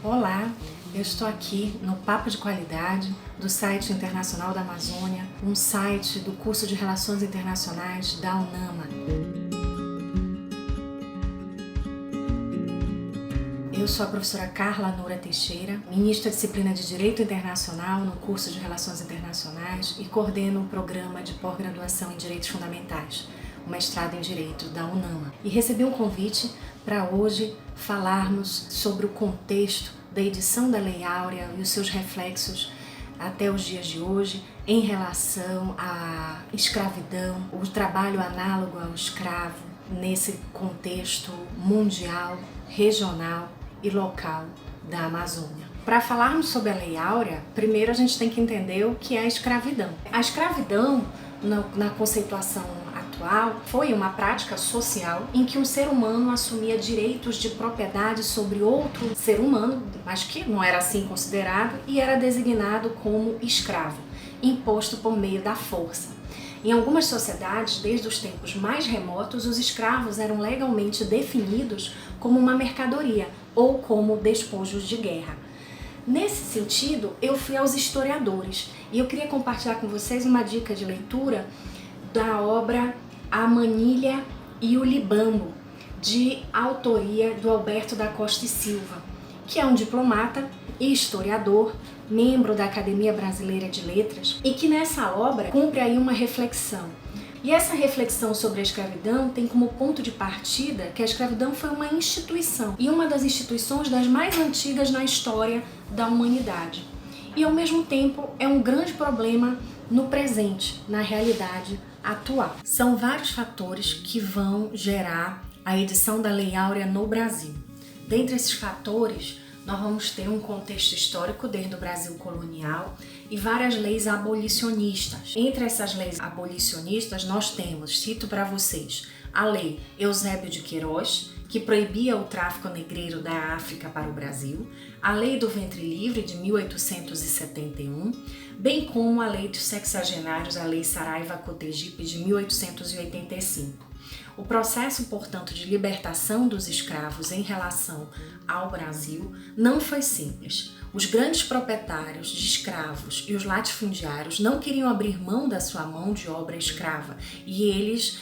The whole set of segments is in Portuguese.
Olá, eu estou aqui no Papo de Qualidade do site Internacional da Amazônia, um site do curso de Relações Internacionais da UNAMA. Eu sou a professora Carla Noura Teixeira, ministra da disciplina de Direito Internacional no curso de Relações Internacionais e coordeno o programa de pós-graduação em Direitos Fundamentais, o mestrado em Direito da UNAMA. E recebi um convite para hoje falarmos sobre o contexto da edição da Lei Áurea e os seus reflexos até os dias de hoje em relação à escravidão, o trabalho análogo ao escravo nesse contexto mundial, regional e local da Amazônia. Para falarmos sobre a Lei Áurea, primeiro a gente tem que entender o que é a escravidão. A escravidão, na conceituação atual, foi uma prática social em que um ser humano assumia direitos de propriedade sobre outro ser humano, mas que não era assim considerado, e era designado como escravo, imposto por meio da força. Em algumas sociedades, desde os tempos mais remotos, os escravos eram legalmente definidos como uma mercadoria ou como despojos de guerra. Nesse sentido, eu fui aos historiadores e eu queria compartilhar com vocês uma dica de leitura da obra A Manilha e o Libambo, de autoria do Alberto da Costa e Silva, que é um diplomata e historiador, membro da Academia Brasileira de Letras, e que nessa obra cumpre aí uma reflexão. E essa reflexão sobre a escravidão tem como ponto de partida que a escravidão foi uma instituição, e uma das instituições das mais antigas na história da humanidade. E ao mesmo tempo é um grande problema no presente, na realidade atual. São vários fatores que vão gerar a edição da Lei Áurea no Brasil. Dentre esses fatores, nós vamos ter um contexto histórico desde o Brasil colonial e várias leis abolicionistas. Entre essas leis abolicionistas, nós temos, cito para vocês, a Lei Eusébio de Queiroz, que proibia o tráfico negreiro da África para o Brasil, a Lei do Ventre Livre, de 1871, bem como a Lei dos Sexagenários, a Lei Saraiva-Cotegipe, de 1885. O processo, portanto, de libertação dos escravos em relação ao Brasil não foi simples. Os grandes proprietários de escravos e os latifundiários não queriam abrir mão da sua mão de obra escrava e eles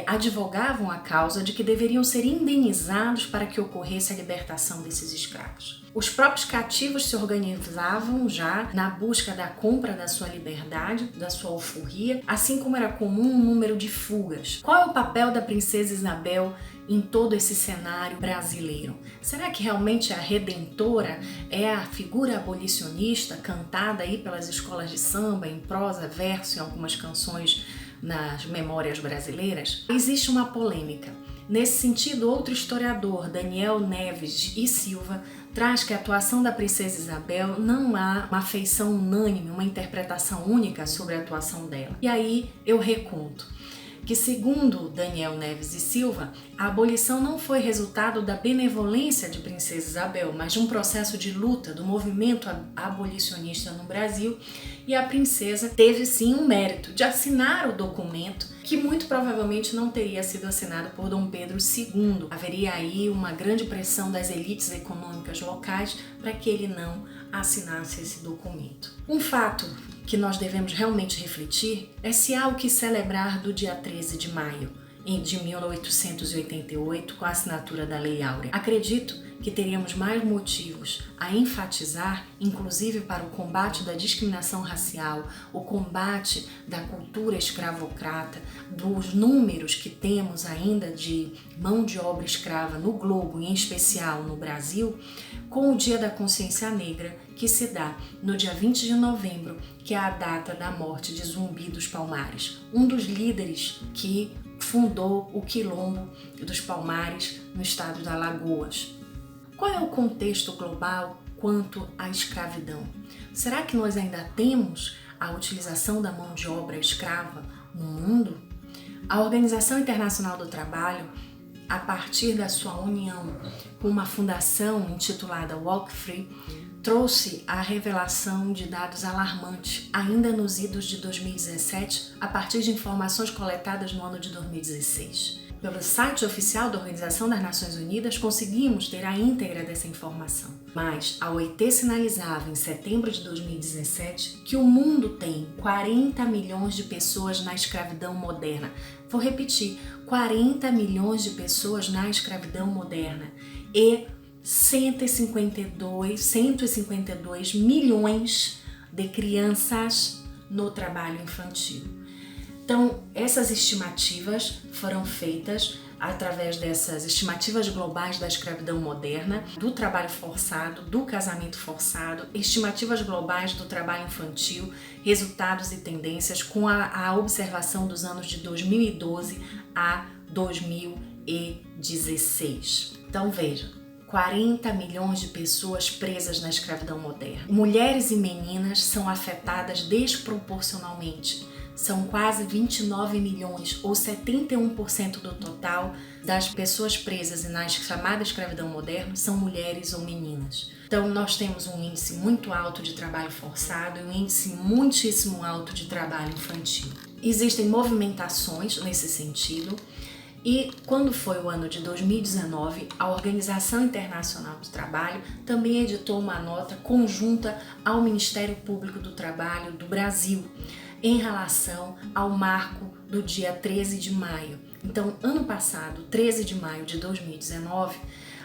advogavam a causa de que deveriam ser indenizados para que ocorresse a libertação desses escravos. Os próprios cativos se organizavam já na busca da compra da sua liberdade, da sua alforria, assim como era comum um número de fugas. Qual é o papel da princesa Isabel em todo esse cenário brasileiro? Será que realmente a redentora é a figura abolicionista cantada aí pelas escolas de samba, em prosa, verso, em algumas canções nas memórias brasileiras? Existe uma polêmica. Nesse sentido, outro historiador, Daniel Neves e Silva, traz que a atuação da princesa Isabel não há uma afeição unânime, uma interpretação única sobre a atuação dela. E aí eu reconto que, segundo Daniel Neves e Silva, a abolição não foi resultado da benevolência de princesa Isabel, mas de um processo de luta do movimento abolicionista no Brasil, e a princesa teve sim um mérito de assinar o documento que muito provavelmente não teria sido assinado por Dom Pedro II. Haveria aí uma grande pressão das elites econômicas locais para que ele não assinasse esse documento. Um fato que nós devemos realmente refletir é se há o que celebrar do dia 13 de maio de 1888 com a assinatura da Lei Áurea. Acredito que teríamos mais motivos a enfatizar, inclusive para o combate da discriminação racial, o combate da cultura escravocrata, dos números que temos ainda de mão de obra escrava no globo, em especial no Brasil, com o Dia da Consciência Negra, que se dá no dia 20 de novembro, que é a data da morte de Zumbi dos Palmares, um dos líderes que fundou o Quilombo dos Palmares no estado da Alagoas. Qual é o contexto global quanto à escravidão? Será que nós ainda temos a utilização da mão de obra escrava no mundo? A Organização Internacional do Trabalho, a partir da sua união com uma fundação intitulada Walk Free, trouxe a revelação de dados alarmantes ainda nos idos de 2017, a partir de informações coletadas no ano de 2016. Pelo site oficial da Organização das Nações Unidas, conseguimos ter a íntegra dessa informação. Mas a OIT sinalizava em setembro de 2017 que o mundo tem 40 milhões de pessoas na escravidão moderna. Vou repetir, 40 milhões de pessoas na escravidão moderna e 152 milhões de crianças no trabalho infantil. Então, essas estimativas foram feitas através dessas estimativas globais da escravidão moderna, do trabalho forçado, do casamento forçado, estimativas globais do trabalho infantil, resultados e tendências com a observação dos anos de 2012 a 2016. Então, veja, 40 milhões de pessoas presas na escravidão moderna. Mulheres e meninas são afetadas desproporcionalmente. São quase 29 milhões, ou 71% do total das pessoas presas na chamada escravidão moderna são mulheres ou meninas. Então, nós temos um índice muito alto de trabalho forçado e um índice muitíssimo alto de trabalho infantil. Existem movimentações nesse sentido. E quando foi o ano de 2019, a Organização Internacional do Trabalho também editou uma nota conjunta ao Ministério Público do Trabalho do Brasil, em relação ao marco do dia 13 de maio. Então, ano passado, 13 de maio de 2019,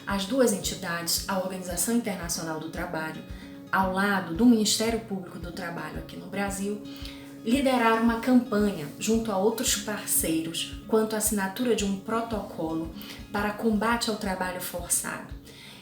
as duas entidades, a Organização Internacional do Trabalho, ao lado do Ministério Público do Trabalho aqui no Brasil, lideraram uma campanha junto a outros parceiros quanto à assinatura de um protocolo para combate ao trabalho forçado.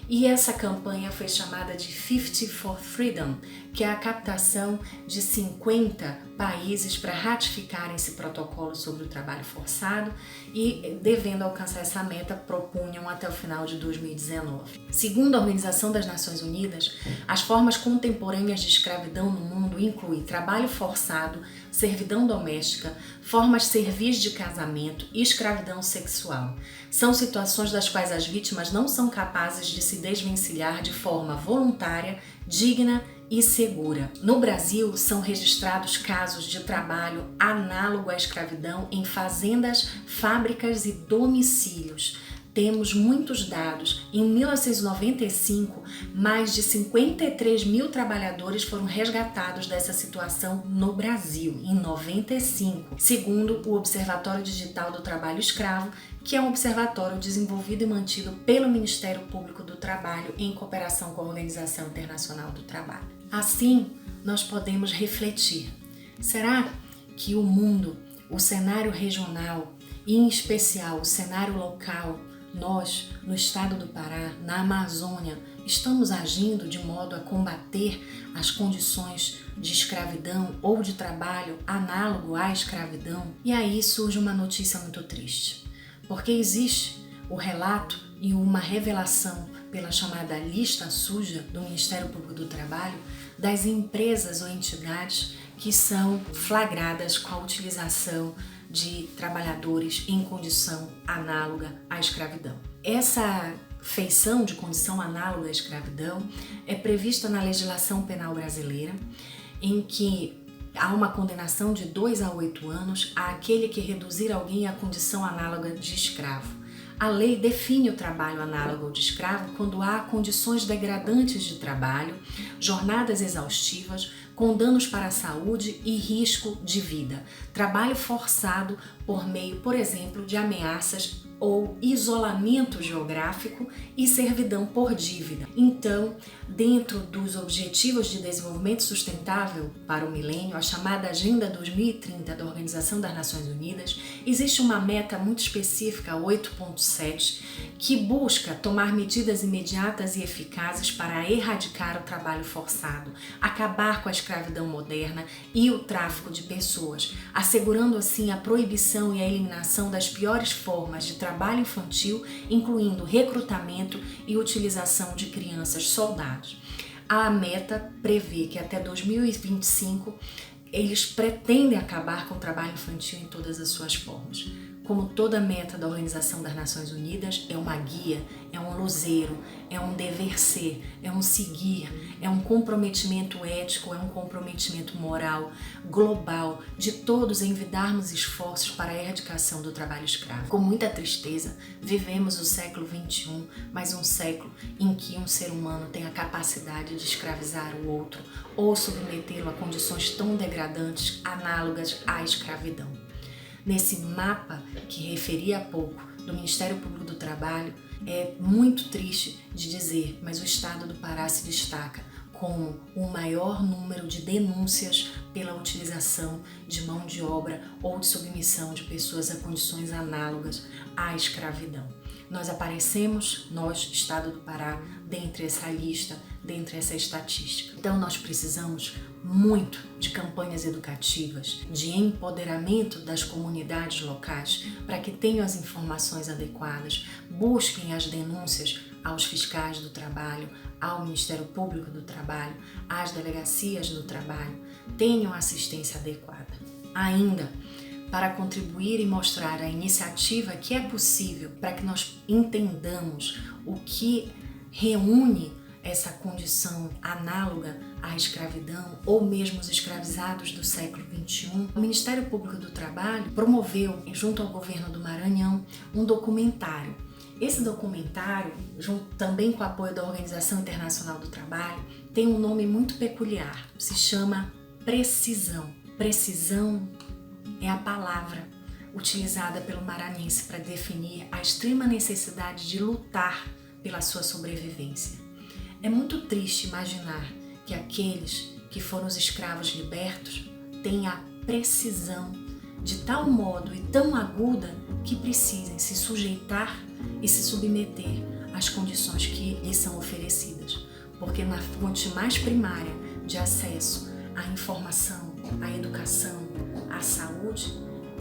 E essa campanha foi chamada de 50 for Freedom, que é a captação de 50 países para ratificarem esse protocolo sobre o trabalho forçado e, devendo alcançar essa meta, propunham até o final de 2019. Segundo a Organização das Nações Unidas, as formas contemporâneas de escravidão no mundo incluem trabalho forçado, servidão doméstica, formas servis de casamento e escravidão sexual. São situações das quais as vítimas não são capazes de se desvencilhar de forma voluntária, digna e segura. No Brasil, são registrados casos de trabalho análogo à escravidão em fazendas, fábricas e domicílios. Temos muitos dados. Em 1995, mais de 53 mil trabalhadores foram resgatados dessa situação no Brasil, em 95, segundo o Observatório Digital do Trabalho Escravo, que é um observatório desenvolvido e mantido pelo Ministério Público do Trabalho em cooperação com a Organização Internacional do Trabalho. Assim, nós podemos refletir: será que o mundo, o cenário regional e, em especial, o cenário local, nós, no estado do Pará, na Amazônia, estamos agindo de modo a combater as condições de escravidão ou de trabalho análogo à escravidão? E aí surge uma notícia muito triste, porque existe o relato e uma revelação pela chamada lista suja do Ministério Público do Trabalho das empresas ou entidades que são flagradas com a utilização de trabalhadores em condição análoga à escravidão. Essa feição de condição análoga à escravidão é prevista na legislação penal brasileira, em que há uma condenação de 2 a 8 anos àquele que reduzir alguém à condição análoga de escravo. A lei define o trabalho análogo ao de escravo quando há condições degradantes de trabalho, jornadas exaustivas, com danos para a saúde e risco de vida, trabalho forçado por meio, por exemplo, de ameaças ou isolamento geográfico e servidão por dívida. Então, dentro dos Objetivos de Desenvolvimento Sustentável para o Milênio, a chamada Agenda 2030 da Organização das Nações Unidas, existe uma meta muito específica, 8.7, que busca tomar medidas imediatas e eficazes para erradicar o trabalho forçado, acabar com a escravidão moderna e o tráfico de pessoas, assegurando assim a proibição e a eliminação das piores formas de trabalho infantil, incluindo recrutamento e utilização de crianças soldados. A meta prevê que até 2025 eles pretendem acabar com o trabalho infantil em todas as suas formas. como toda meta da Organização das Nações Unidas, é uma guia, é um luzeiro, é um dever ser, é um seguir, é um comprometimento ético, é um comprometimento moral, global, de todos em darmos esforços para a erradicação do trabalho escravo. Com muita tristeza, vivemos o século XXI, mais um século em que um ser humano tem a capacidade de escravizar o outro ou submetê-lo a condições tão degradantes, análogas à escravidão. Nesse mapa que referi há pouco do Ministério Público do Trabalho, é muito triste de dizer, mas o Estado do Pará se destaca como o maior número de denúncias pela utilização de mão de obra ou de submissão de pessoas a condições análogas à escravidão. Nós aparecemos, nós, Estado do Pará, dentre essa lista, dentre essa estatística. Então nós precisamos muito de campanhas educativas, de empoderamento das comunidades locais para que tenham as informações adequadas, busquem as denúncias aos fiscais do trabalho, ao Ministério Público do Trabalho, às delegacias do trabalho, tenham assistência adequada. Ainda, para contribuir e mostrar a iniciativa que é possível para que nós entendamos o que reúne essa condição análoga à escravidão ou mesmo os escravizados do século XXI, o Ministério Público do Trabalho promoveu, junto ao governo do Maranhão, um documentário. Esse documentário, também com o apoio da Organização Internacional do Trabalho, tem um nome muito peculiar, se chama Precisão. Precisão é a palavra utilizada pelo maranhense para definir a extrema necessidade de lutar pela sua sobrevivência. É muito triste imaginar que aqueles que foram os escravos libertos têm a precisão de tal modo e tão aguda que precisem se sujeitar e se submeter às condições que lhes são oferecidas. Porque na fonte mais primária de acesso à informação, à educação, à saúde,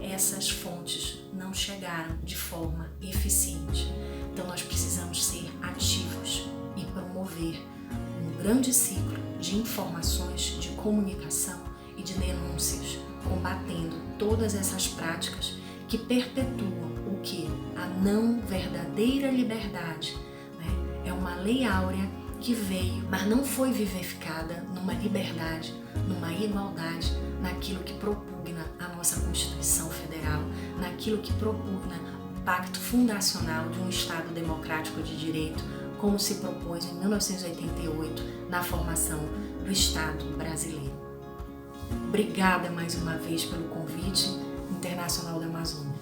essas fontes não chegaram de forma eficiente. Então nós precisamos ser ativos e promover um grande ciclo de informações, de comunicação e de denúncias, combatendo todas essas práticas que perpetuam o que? A não verdadeira liberdade, né? É uma lei áurea que veio, mas não foi vivificada numa liberdade, numa igualdade, naquilo que propugna a nossa Constituição Federal, naquilo que propugna o pacto fundacional de um Estado democrático de direito, como se propôs em 1988 na formação do Estado brasileiro. Obrigada mais uma vez pelo convite Internacional da Amazônia.